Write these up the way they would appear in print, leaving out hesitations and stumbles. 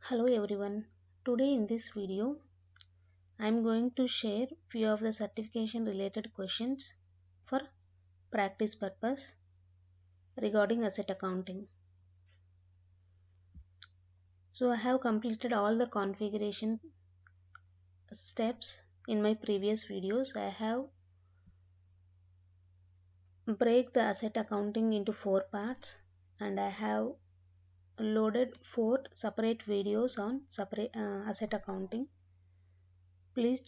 Hello everyone. Today in this video, I am going to share few of the certification related questions for practice purpose regarding asset accounting. So I have completed all the configuration steps in my previous videos. I have break the asset accounting into 4 parts and I have loaded 4 separate videos on separate asset accounting. Please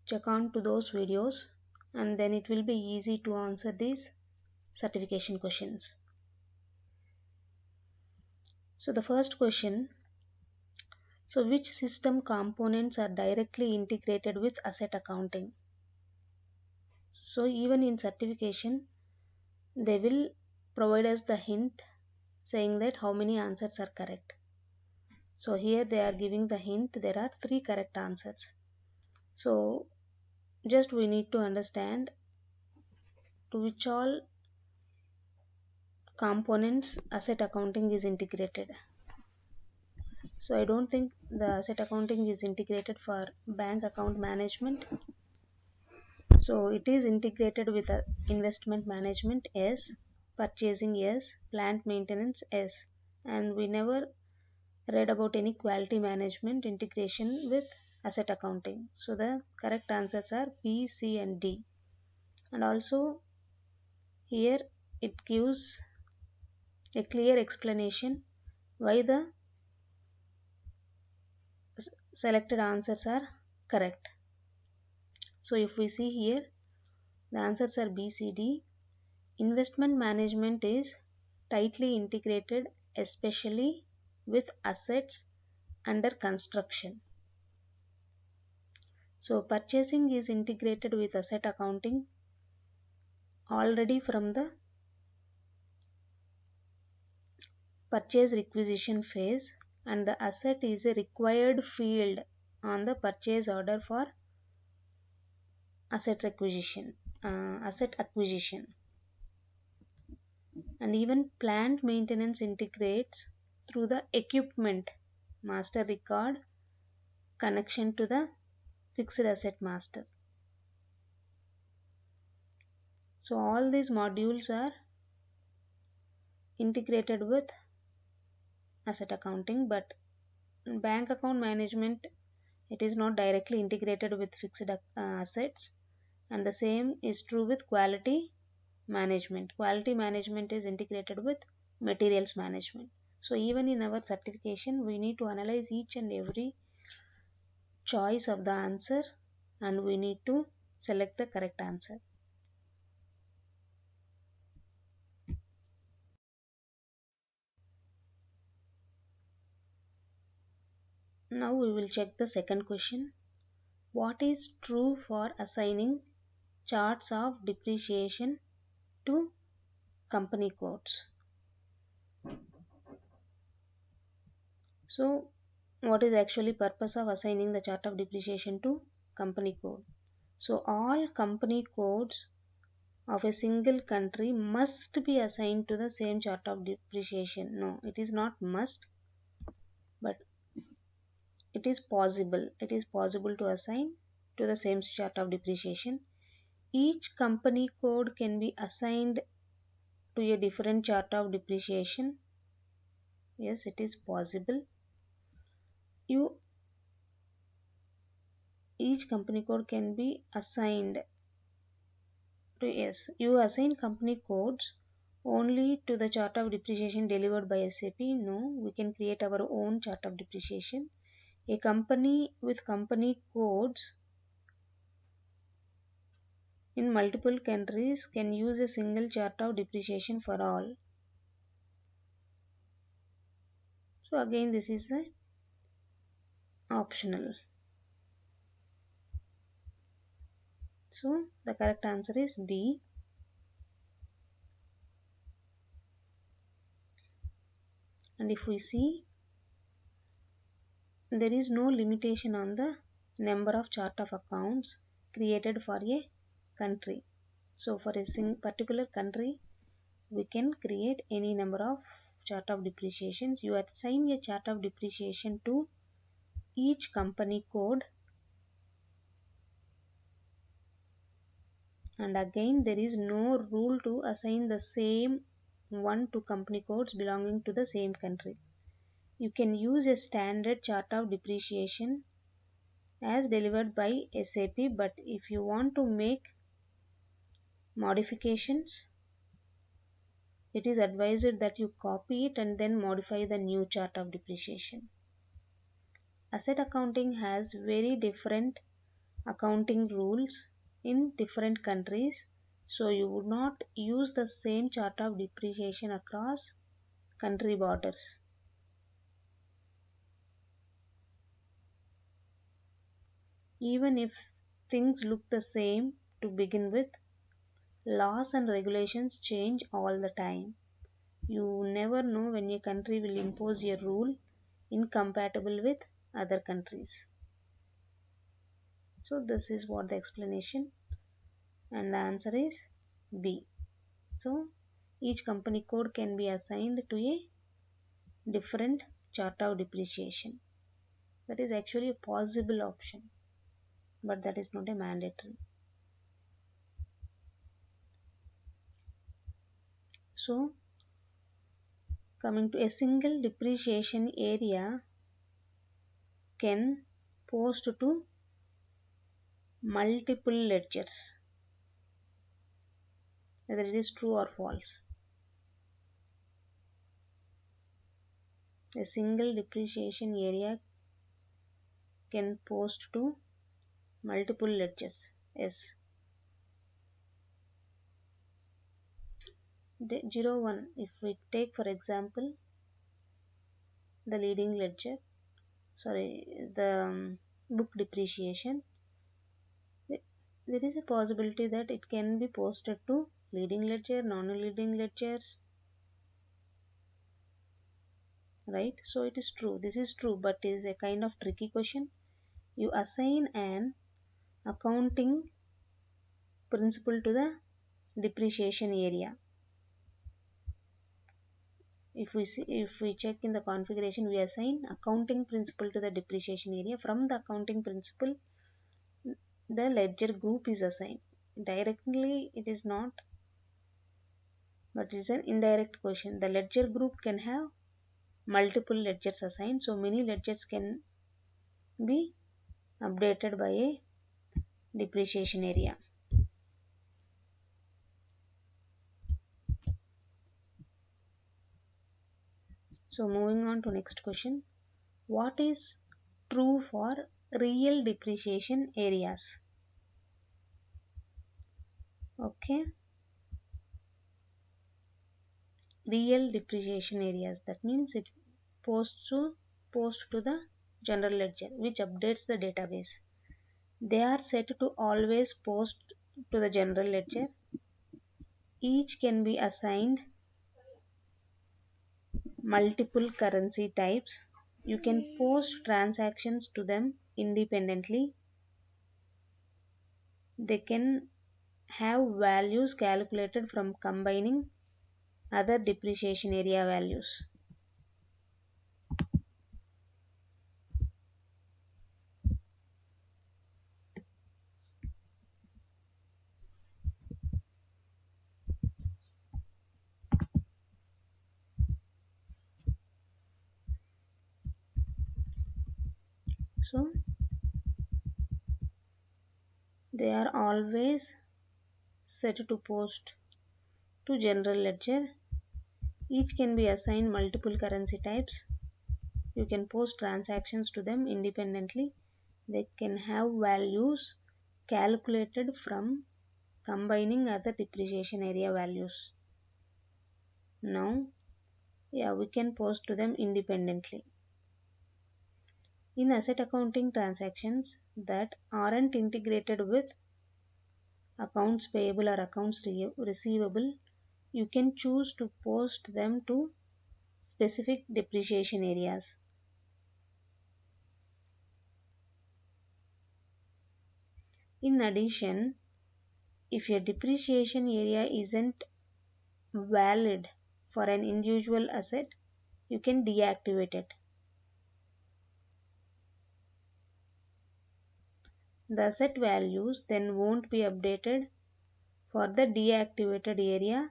check on to those videos and then it will be easy to answer these certification questions. So the first question, so which system components are directly integrated with asset accounting? So even in certification they will provide us the hint saying that how many answers are correct. So here they are giving the hint there are 3 correct answers. So just we need to understand to which all components asset accounting is integrated. So I don't think the asset accounting is integrated for bank account management. So it is integrated with investment management, yes, purchasing, yes, plant maintenance, yes, and we never read about any quality management integration with asset accounting. So the correct answers are B, C and D. And also here it gives a clear explanation why the selected answers are correct. So if we see here, the answers are B, C, D. Investment management is tightly integrated, especially with assets under construction. So purchasing is integrated with asset accounting already from the purchase requisition phase, and the asset is a required field on the purchase order for asset acquisition. And even plant maintenance integrates through the equipment master record connection to the fixed asset master. So all these modules are integrated with asset accounting, but bank account management it is not directly integrated with fixed assets, and the same is true with quality management. Quality management is integrated with materials management. So even in our certification we need to analyze each and every choice of the answer and we need to select the correct answer. Now we will check the second question. What is true for assigning charts of depreciation to company codes? So what is actually purpose of assigning the chart of depreciation to company code? So all company codes of a single country must be assigned to the same chart of depreciation. No, it is not must, but it is possible. It is possible to assign to the same chart of depreciation. Each company code can be assigned to a different chart of depreciation. Yes, it is possible. Each company code can be assigned to, yes, you assign company codes only to the chart of depreciation delivered by SAP. No, we can create our own chart of depreciation. A company with company codes in multiple countries can use a single chart of depreciation for all. So again this is optional. So the correct answer is B. And if we see, there is no limitation on the number of chart of accounts created for a country. So for a particular country we can create any number of chart of depreciations. You assign a chart of depreciation to each company code, and again there is no rule to assign the same one to company codes belonging to the same country. You can use a standard chart of depreciation as delivered by SAP, but if you want to make modifications, it is advised that you copy it and then modify the new chart of depreciation. Asset accounting has very different accounting rules in different countries, so you would not use the same chart of depreciation across country borders. Even if things look the same to begin with, laws and regulations change all the time. You never know when a country will impose a rule incompatible with other countries. So this is what the explanation, and the answer is B. So each company code can be assigned to a different chart of depreciation. That is actually a possible option, but that is not a mandatory. So coming to a single depreciation area can post to multiple ledgers, whether it is true or false. A single depreciation area can post to multiple ledgers. Yes. 01, if we take for example the leading ledger, the book depreciation, there is a possibility that it can be posted to leading ledger, non-leading ledgers, right? So it is true, this is true, but it is a kind of tricky question. You assign an accounting principle to the depreciation area. If we check in the configuration, we assign accounting principle to the depreciation area. From the accounting principle, the ledger group is assigned. Directly it is not, but it is an indirect question. The ledger group can have multiple ledgers assigned, so many ledgers can be updated by a depreciation area. So moving on to next question. What is true for real depreciation areas? Okay. Real depreciation areas, that means it post to the general ledger, which updates the database. They are set to always post to the general ledger. Each can be assigned multiple currency types. You can post transactions to them independently. They can have values calculated from combining other depreciation area values. So they are always set to post to general ledger. Each can be assigned multiple currency types. You can post transactions to them independently. They can have values calculated from combining other depreciation area values. Now, we can post to them independently. In asset accounting transactions that aren't integrated with accounts payable or accounts receivable, you can choose to post them to specific depreciation areas. In addition, if your depreciation area isn't valid for an individual asset, you can deactivate it. The asset values then won't be updated for the deactivated area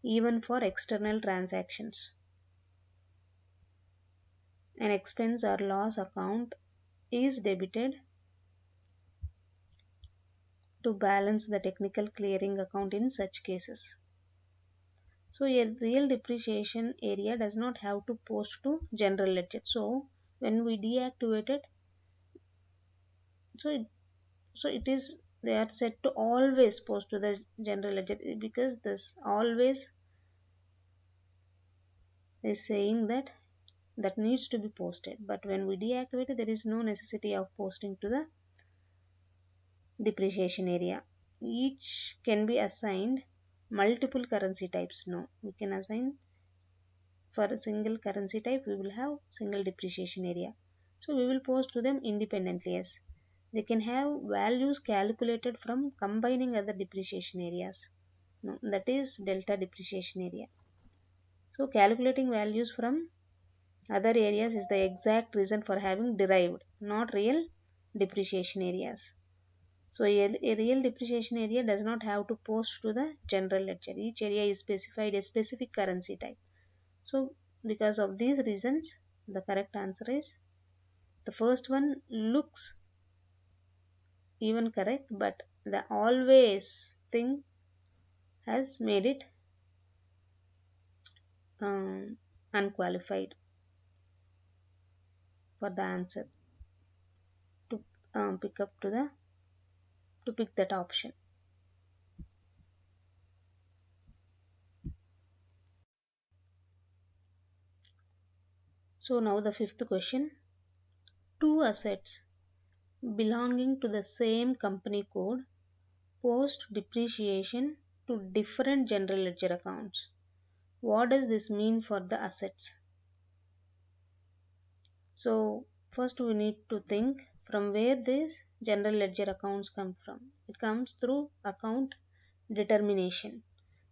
even for external transactions. An expense or loss account is debited to balance the technical clearing account in such cases. So a real depreciation area does not have to post to general ledger. So when we deactivate it, it is, they are set to always post to the general ledger, because this always is saying that needs to be posted. But when we deactivate it, there is no necessity of posting to the depreciation area. Each can be assigned multiple currency types. No, we can assign for a single currency type, we will have single depreciation area. So we will post to them independently. Yes, they can have values calculated from combining other depreciation areas. No, that is delta depreciation area. So calculating values from other areas is the exact reason for having derived, not real depreciation areas. So a real depreciation area does not have to post to the general ledger. Each area is specified a specific currency type. So because of these reasons, the correct answer is the first one looks even correct, but the always thing has made it unqualified for the answer to pick that option. So now the fifth question. Two assets belonging to the same company code post depreciation to different general ledger accounts. What does this mean for the assets? So first we need to think from where these general ledger accounts come from. It comes through account determination.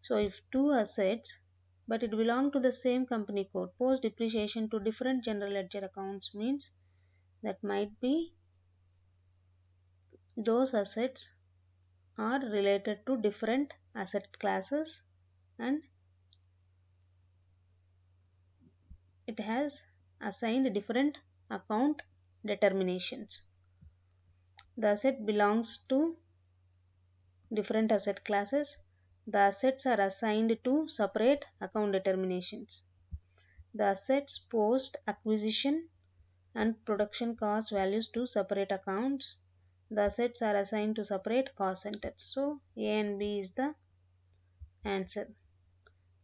So if two assets but it belong to the same company code, post depreciation to different general ledger accounts means that might be those assets are related to different asset classes and it has assigned different account determinations. The asset belongs to different asset classes. The assets are assigned to separate account determinations. The assets post acquisition and production cost values to separate accounts. The assets are assigned to separate cost centers. So A and B is the answer.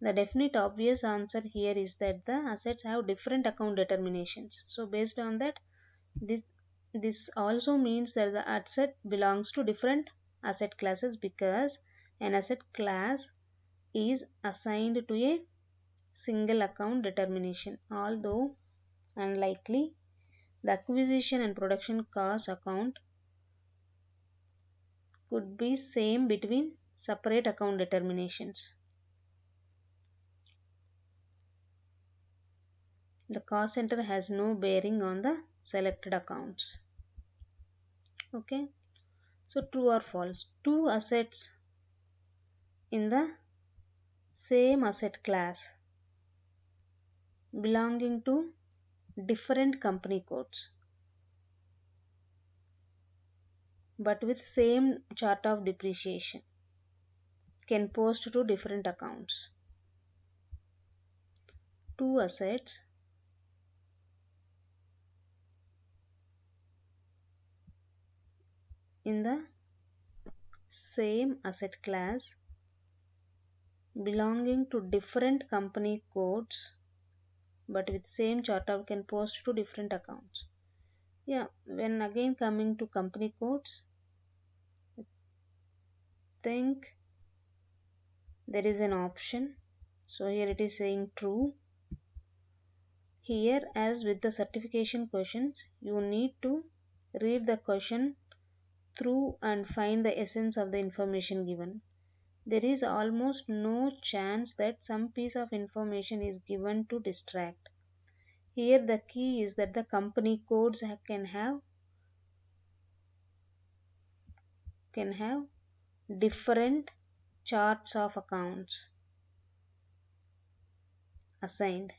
The definite obvious answer here is that the assets have different account determinations. So based on that, this also means that the asset belongs to different asset classes, because an asset class is assigned to a single account determination. Although unlikely, the acquisition and production cost account could be same between separate account determinations. The cost center has no bearing on the selected accounts. Okay, so true or false? Two assets in the same asset class belonging to different company codes but with same chart of depreciation can post to different accounts. Two assets in the same asset class belonging to different company codes but with same chart of can post to different accounts. Yeah, when again coming to company codes, I think there is an option. So here it is saying true. Here, as with the certification questions, you need to read the question through and find the essence of the information given. there is almost no chance that some piece of information is given to distract. Here the key is that the company codes can have different charts of accounts assigned,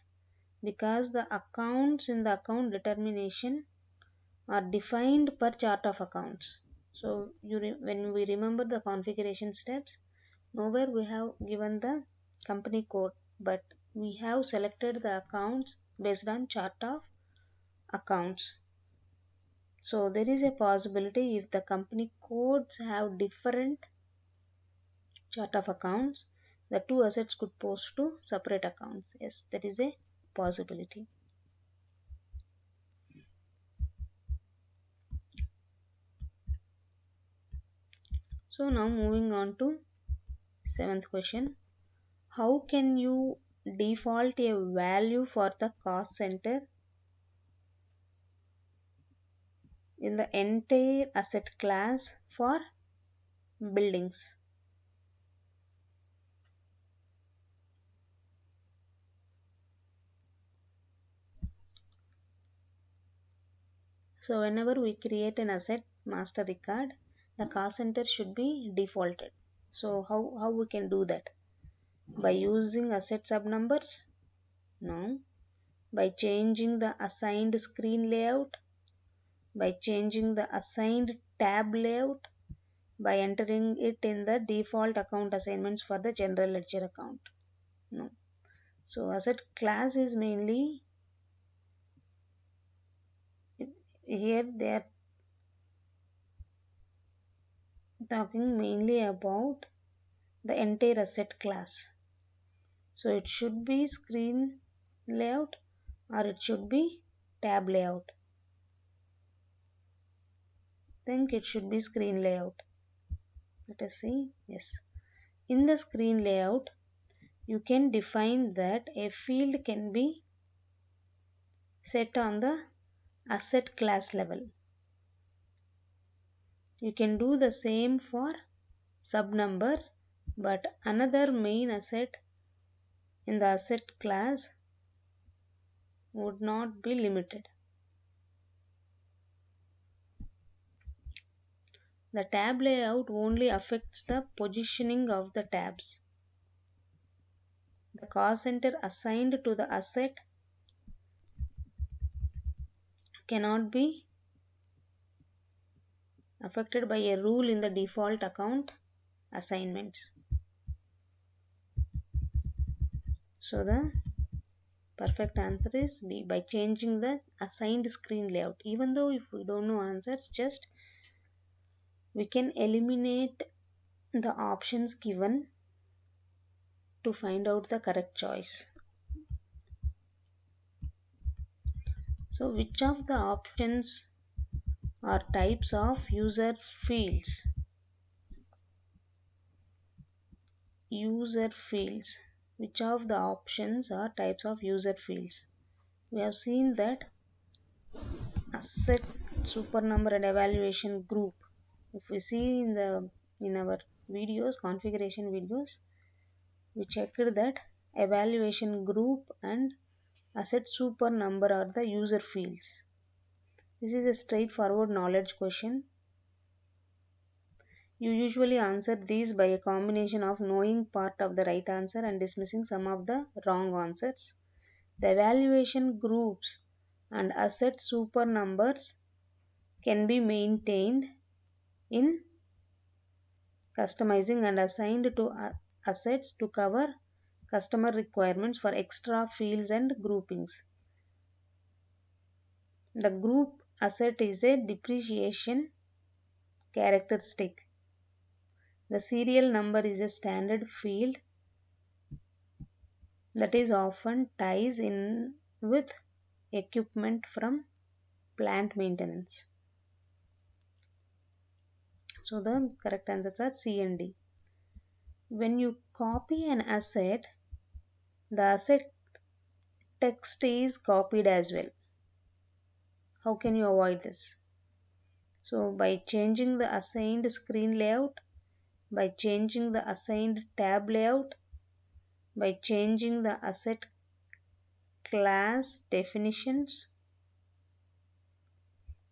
because the accounts in the account determination are defined per chart of accounts. So when we remember the configuration steps, nowhere we have given the company code, but we have selected the accounts based on chart of accounts. So there is a possibility if the company codes have different chart of accounts, the two assets could post to separate accounts. Yes, that is a possibility. So now moving on to seventh question. How can you default a value for the cost center in the entire asset class for buildings? So whenever we create an asset master record, the cost center should be defaulted. So how we can do that? By using asset subnumbers? No. By changing the assigned screen layout? By changing the assigned tab layout? By entering it in the default account assignments for the general ledger account? No. So asset class is mainly, here they are talking mainly about the entire asset class. So it should be screen layout or it should be tab layout. I think it should be screen layout. Let us see. Yes. In the screen layout, you can define that a field can be set on the asset class level. You can do the same for subnumbers, but another main asset in the asset class would not be limited. The tab layout only affects the positioning of the tabs. The cost center assigned to the asset cannot be affected by a rule in the default account assignments. So the perfect answer is B, by changing the assigned screen layout. Even though if we don't know answers, just we can eliminate the options given to find out the correct choice. So which of the options are types of user fields? User fields. Which of the options are types of user fields? We have seen that asset super number and evaluation group. If we see in our videos, configuration videos, we checked that evaluation group and asset super number are the user fields. This is a straightforward knowledge question. You usually answer these by a combination of knowing part of the right answer and dismissing some of the wrong answers. The evaluation groups and asset super numbers can be maintained in customizing and assigned to assets to cover customer requirements for extra fields and groupings. The group asset is a depreciation characteristic. The serial number is a standard field that is often ties in with equipment from plant maintenance. So the correct answers are C and D. When you copy an asset, the asset text is copied as well. How can you avoid this? So by changing the assigned screen layout, by changing the assigned tab layout, by changing the asset class definitions,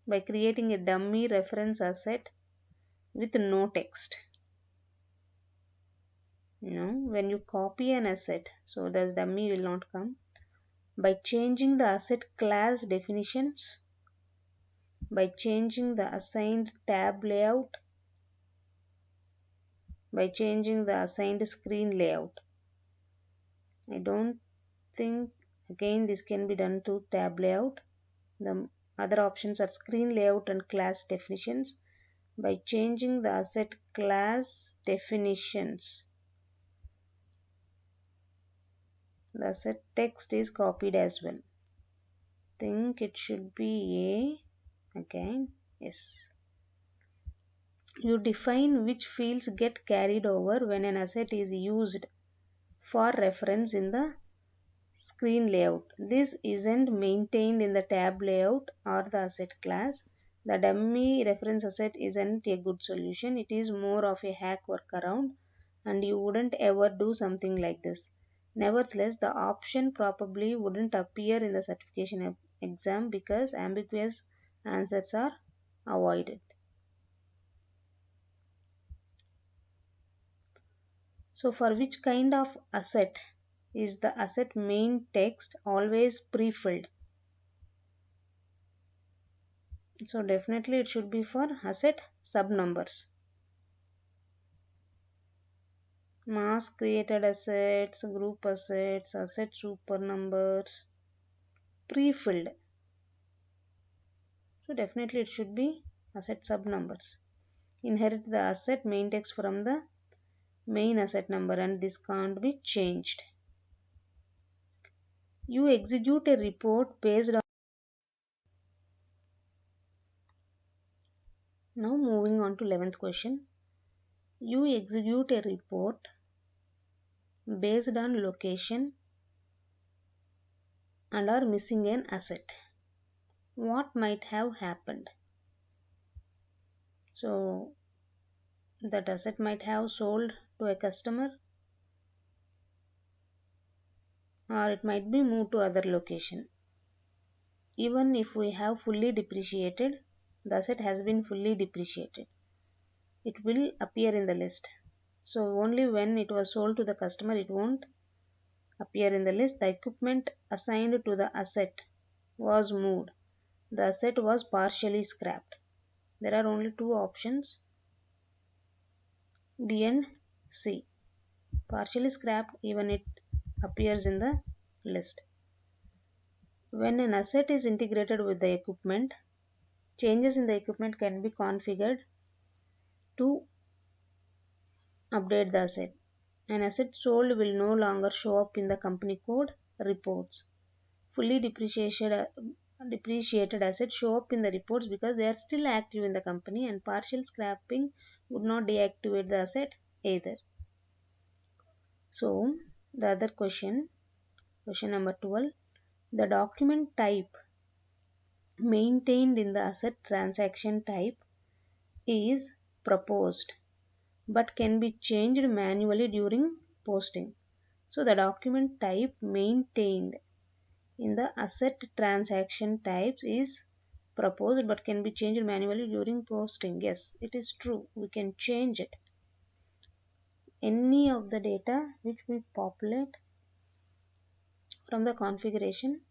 by creating a dummy reference asset with no text. When you copy an asset, so the dummy will not come. By changing the asset class definitions, by changing the assigned tab layout, by changing the assigned screen layout. I don't think again this can be done to tab layout. The other options are screen layout and class definitions. By changing the asset class definitions, the asset text is copied as well. Think it should be A again. Yes. You define which fields get carried over when an asset is used for reference in the screen layout. This isn't maintained in the tab layout or the asset class. The dummy reference asset isn't a good solution. It is more of a hack workaround, and you wouldn't ever do something like this. Nevertheless, the option probably wouldn't appear in the certification exam because ambiguous answers are avoided. So for which kind of asset is the asset main text always pre-filled? So definitely it should be for asset subnumbers. Mass created assets, group assets, asset supernumbers, pre-filled. So definitely it should be asset subnumbers. Inherit the asset main text from the main asset number, and this can't be changed. You execute a report based on. Now moving on to 11th question. You execute a report based on location and are missing an asset. What might have happened? So that asset might have sold to a customer, or it might be moved to other location. Even if we have fully depreciated, the asset has been fully depreciated, it will appear in the list. So only when it was sold to the customer, it won't appear in the list. The equipment assigned to the asset was moved. The asset was partially scrapped. There are only two options, B and C. Partially scrapped, even it appears in the list. When an asset is integrated with the equipment, changes in the equipment can be configured to update the asset. An asset sold will no longer show up in the company code reports. Fully depreciated assets show up in the reports because they are still active in the company, and partial scrapping would not deactivate the asset either. So the other question number 12, the document type maintained in the asset transaction type is proposed but can be changed manually during posting. So the document type maintained in the asset transaction types is proposed but can be changed manually during posting. Yes, it is true. We can change it. Any of the data which we populate from the configuration,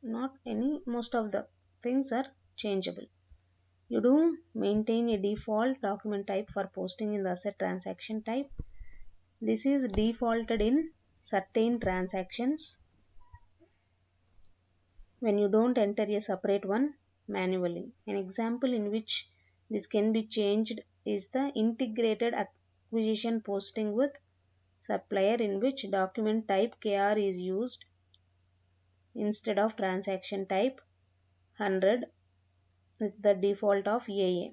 not any, most of the things are changeable. You do maintain a default document type for posting in the asset transaction type. This is defaulted in certain transactions when you don't enter a separate one manually. An example in which this can be changed is the integrated acquisition posting with supplier, in which document type KR is used instead of transaction type 100 with the default of AA.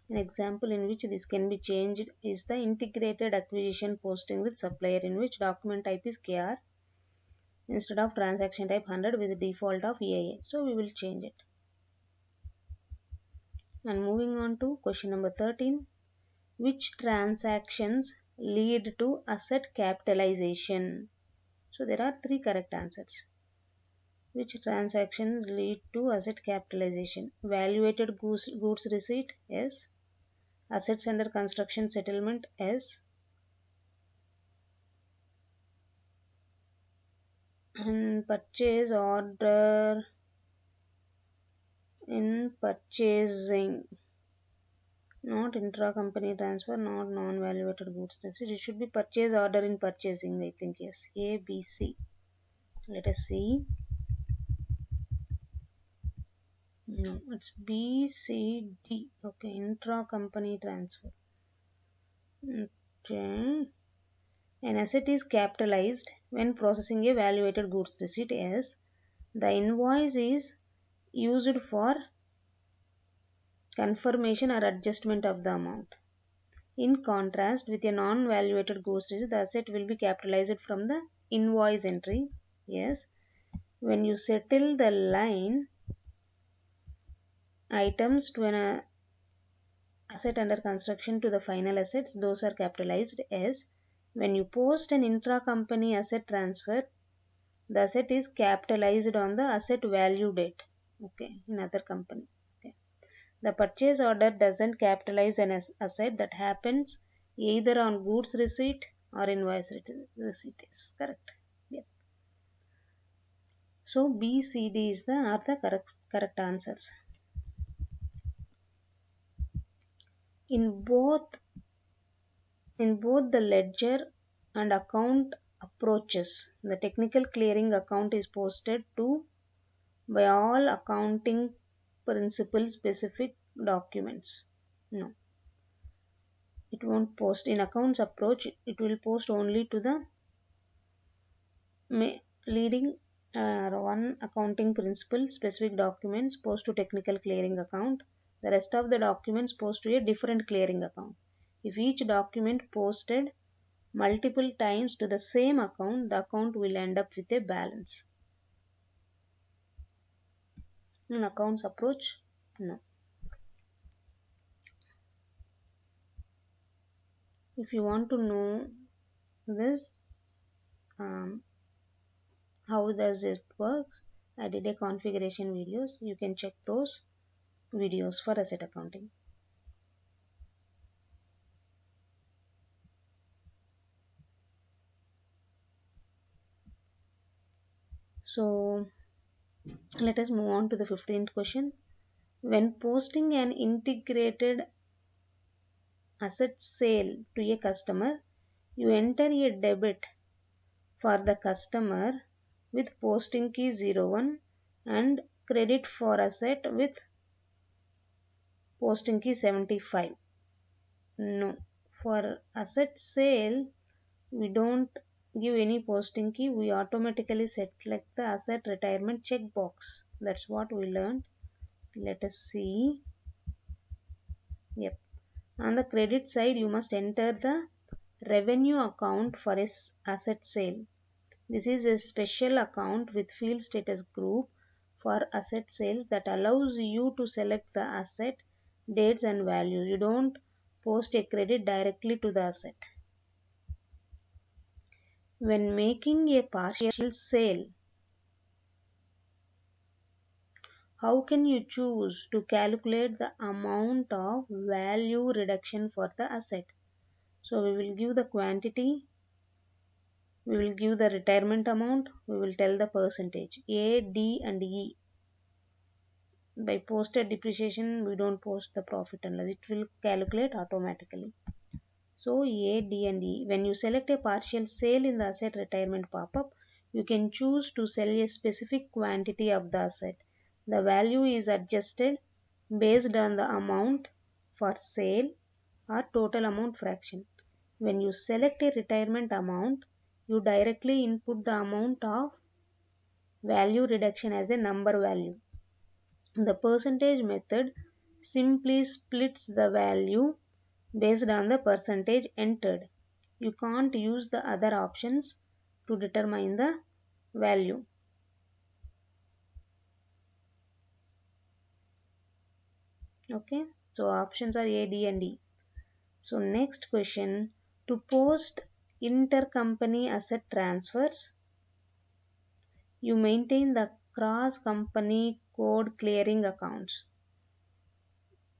An example in which this can be changed is the integrated acquisition posting with supplier, in which document type is KR instead of transaction type 100 with default of EIA. So we will change it. And moving on to question number 13. Which transactions lead to asset capitalization? So there are three correct answers. Which transactions lead to asset capitalization? Valuated goods receipt, yes. Assets under construction settlement, yes. And purchase order in purchasing. Not intra-company transfer, not non-valuated goods receipt. It should be purchase order in purchasing, I think, yes. A, B, C. Let us see. No, it's B, C, D. Okay, intra-company transfer. Okay. An asset is capitalized when processing a valuated goods receipt as the invoice is used for confirmation or adjustment of the amount. In contrast, with a non-valuated goods receipt, the asset will be capitalized from the invoice entry. Yes. When you settle the line items to an asset under construction to the final assets, those are capitalized as when you post an intra-company asset transfer, the asset is capitalized on the asset value date. Okay, in other company. Okay. The purchase order doesn't capitalize an asset that happens either on goods receipt or invoice receipt. Is correct. Yeah. So B, C, D are the correct answers. In both the ledger and account approaches, the technical clearing account is posted to by all accounting principle specific documents. No, it won't post. In accounts approach, it will post only to the leading one accounting principle specific documents post to technical clearing account. The rest of the documents post to a different clearing account. If each document posted multiple times to the same account, the account will end up with a balance. In accounts approach, no. If you want to know this, how does it works, I did a configuration videos. You can check those videos for asset accounting. So let us move on to the 15th question. When posting an integrated asset sale to a customer, you enter a debit for the customer with posting key 01 and credit for asset with posting key 75. No, for asset sale we don't give any posting key, we automatically select the asset retirement checkbox. That's what we learned. Let us see. Yep. On the credit side, you must enter the revenue account for a asset sale. This is a special account with field status group for asset sales that allows you to select the asset, dates and values. You don't post a credit directly to the asset. When making a partial sale, how can you choose to calculate the amount of value reduction for the asset? So we will give the quantity, we will give the retirement amount, we will tell the percentage. A, D and E. By posted depreciation, we don't post the profit and loss. It will calculate automatically. So A, D and E. When you select a partial sale in the asset retirement pop-up, you can choose to sell a specific quantity of the asset. The value is adjusted based on the amount for sale or total amount fraction. When you select a retirement amount, you directly input the amount of value reduction as a number value. The percentage method simply splits the value based on the percentage entered. You can't use the other options to determine the value. Okay, so options are A, D and E. So next question, to post intercompany asset transfers, you maintain the cross company code clearing accounts.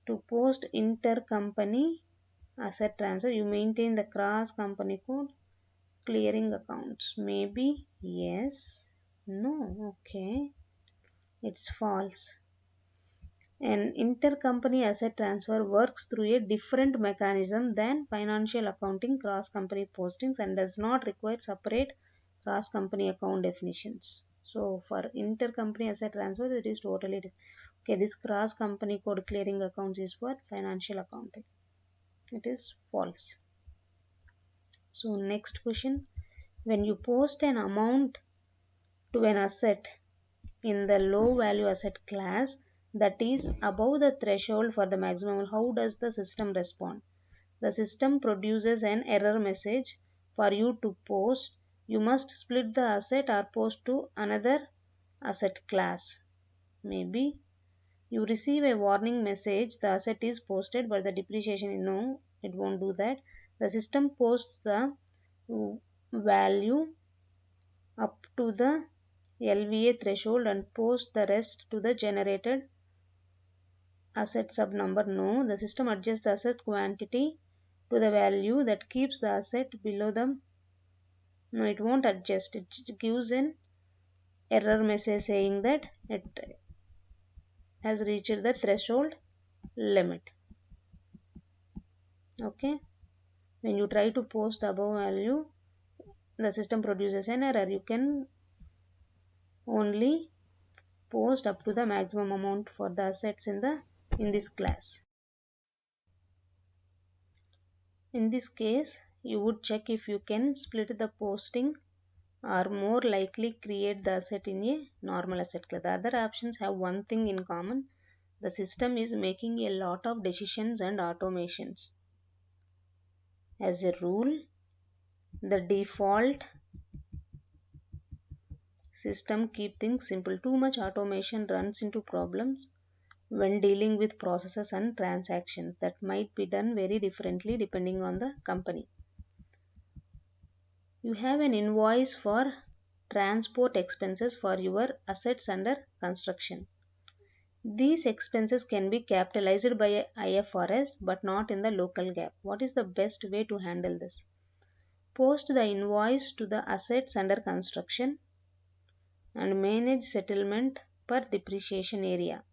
To post intercompany asset transfer, you maintain the cross company code clearing accounts. Maybe yes, no, okay, it's false. An intercompany asset transfer works through a different mechanism than financial accounting cross-company postings and does not require separate cross-company account definitions. So for intercompany asset transfer, it is totally different. Okay, this cross-company code clearing accounts is for financial accounting. It is false. So next question, when you post an amount to an asset in the low value asset class that is above the threshold for the maximum, how does the system respond? The system produces an error message for you to post. You must split the asset or post to another asset class. Maybe you receive a warning message, the asset is posted but the depreciation, no, it won't do that. The system posts the value up to the LVA threshold and post the rest to the generated asset sub number. No, the system adjusts the asset quantity to the value that keeps the asset below the. No, it won't adjust. It gives an error message saying that it has reached the threshold limit. Okay, when you try to post the above value, the system produces an error. You can only post up to the maximum amount for the assets in this class. In this case, you would check if you can split the posting or more likely create the asset in a normal asset class. The other options have one thing in common. The system is making a lot of decisions and automations. As a rule, the default system keep things simple. Too much automation runs into problems when dealing with processes and transactions that might be done very differently depending on the company. You have an invoice for transport expenses for your assets under construction. These expenses can be capitalized by IFRS but not in the local GAAP. What is the best way to handle this? Post the invoice to the assets under construction and manage settlement per depreciation area.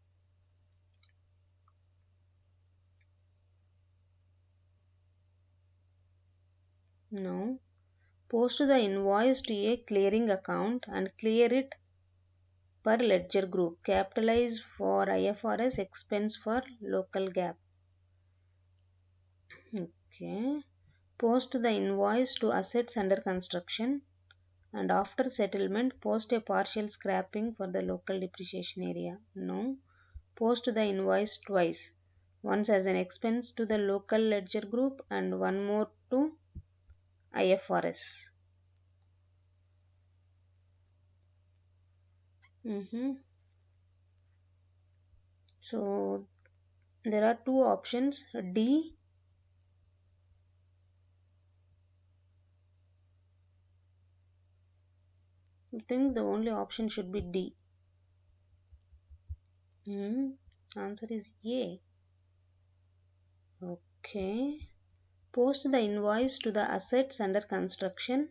No. Post the invoice to a clearing account and clear it per ledger group. Capitalize for IFRS, expense for local GAAP. Okay. Post the invoice to assets under construction and after settlement post a partial scrapping for the local depreciation area. No. Post the invoice twice. Once as an expense to the local ledger group and one more to IFRS. So there are two options. D, I think the only option should be D. Answer is A. Okay. Post the invoice to the assets under construction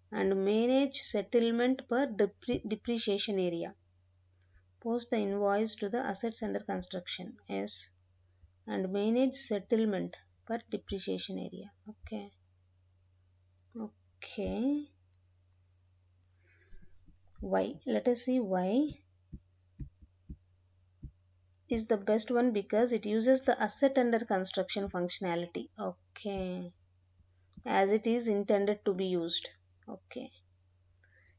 and manage settlement per depreciation area. Post the invoice to the assets under construction, yes, and manage settlement per depreciation area. Okay. Okay. Why? Let us see why is the best one, because it uses the asset under construction functionality. Okay, as it is intended to be used. Okay,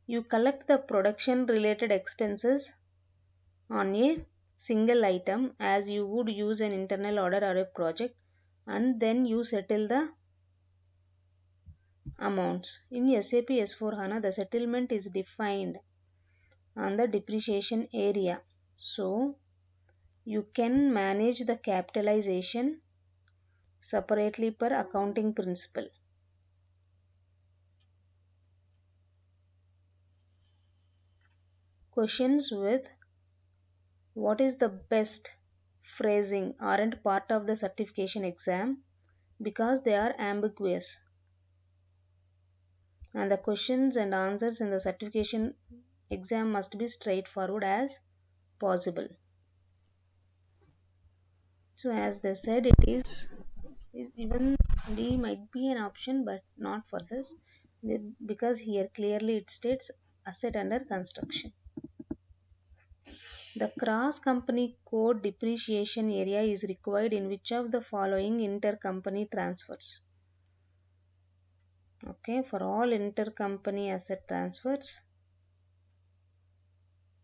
you collect the production related expenses on a single item as you would use an internal order or a project, and then you settle the amounts. In SAP S4 HANA, the settlement is defined on the depreciation area. So, you can manage the capitalization separately per accounting principle. Questions with what is the best phrasing aren't part of the certification exam because they are ambiguous. And the questions and answers in the certification exam must be straightforward as possible. So as they said, it is even D might be an option but not for this because here clearly it states asset under construction. The cross company code depreciation area is required in which of the following intercompany transfers? Okay, for all intercompany asset transfers?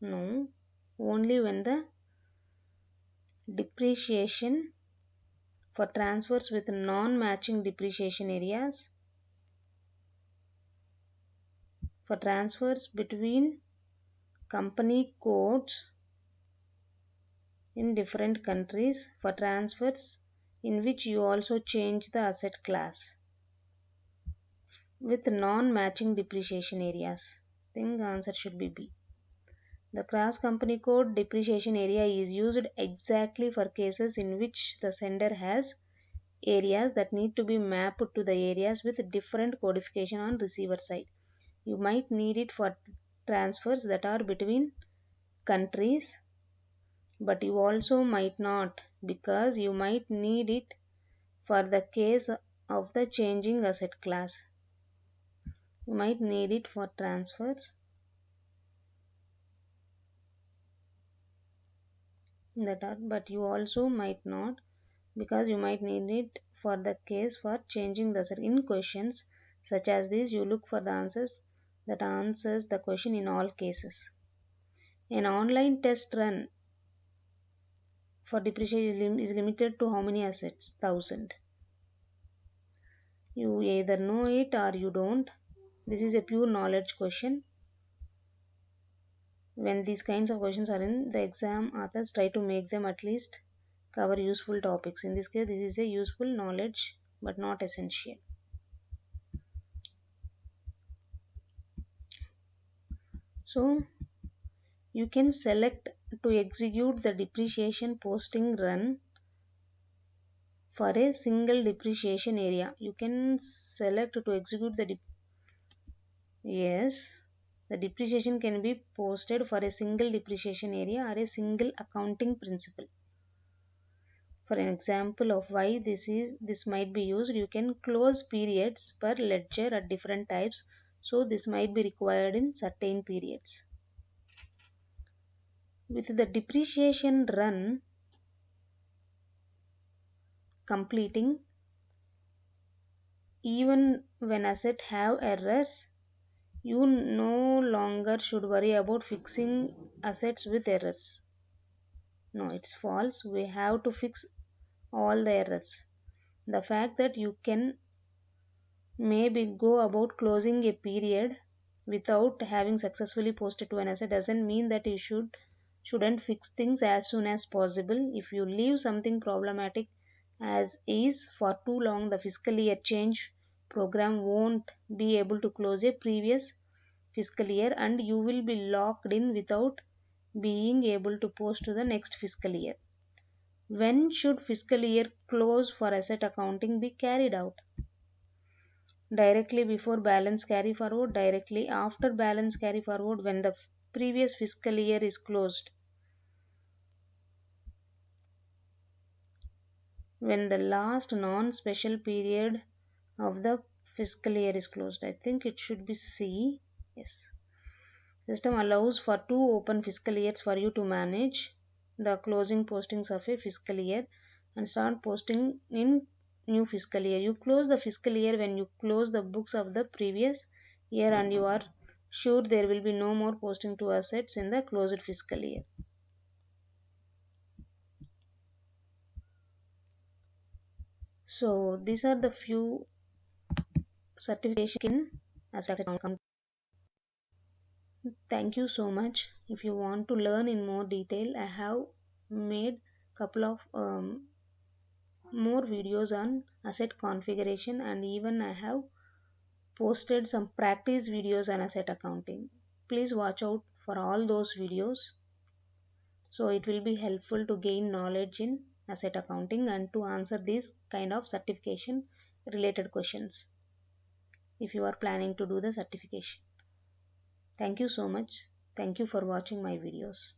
No, only when the depreciation for transfers with non-matching depreciation areas, for transfers between company codes in different countries, for transfers in which you also change the asset class with non-matching depreciation areas. I think the answer should be B. The cross company code depreciation area is used exactly for cases in which the sender has areas that need to be mapped to the areas with different codification on receiver side. You might need it for transfers that are between countries, but you also might not because you might need it for the case of the changing asset class. You might need it for transfers that are, but you also might not because you might need it for the case for changing the asset. In questions such as this, you look for the answers that answers the question in all cases. An online test run for depreciation is limited to how many assets? 1000. You either know it or you don't. This is a pure knowledge question. When these kinds of questions are in the exam, authors try to make them at least cover useful topics. In this case, this is a useful knowledge but not essential. So, you can select to execute the depreciation posting run for a single depreciation area. You can select to execute the yes, the depreciation can be posted for a single depreciation area or a single accounting principle. For an example of why this might be used, you can close periods per ledger at different types, so this might be required in certain periods. With the depreciation run completing, even when assets have errors, you no longer should worry about fixing assets with errors. No, it's false. We have to fix all the errors. The fact that you can maybe go about closing a period without having successfully posted to an asset doesn't mean that you shouldn't fix things as soon as possible. If you leave something problematic as is for too long, the fiscal year change program won't be able to close a previous fiscal year and you will be locked in without being able to post to the next fiscal year. When should fiscal year close for asset accounting be carried out? Directly before balance carry forward, directly after balance carry forward when the previous fiscal year is closed, when the last non-special period of the fiscal year is closed. I think it should be C. Yes. System allows for two open fiscal years for you to manage the closing postings of a fiscal year and start posting in new fiscal year. You close the fiscal year when you close the books of the previous year and you are sure there will be no more posting to assets in the closed fiscal year. So these are the few certification in asset accounting. Thank you so much. If you want to learn in more detail, I have made couple of more videos on asset configuration, and even I have posted some practice videos on asset accounting. Please watch out for all those videos. So it will be helpful to gain knowledge in asset accounting and to answer these kind of certification related questions if you are planning to do the certification. Thank you so much. Thank you for watching my videos.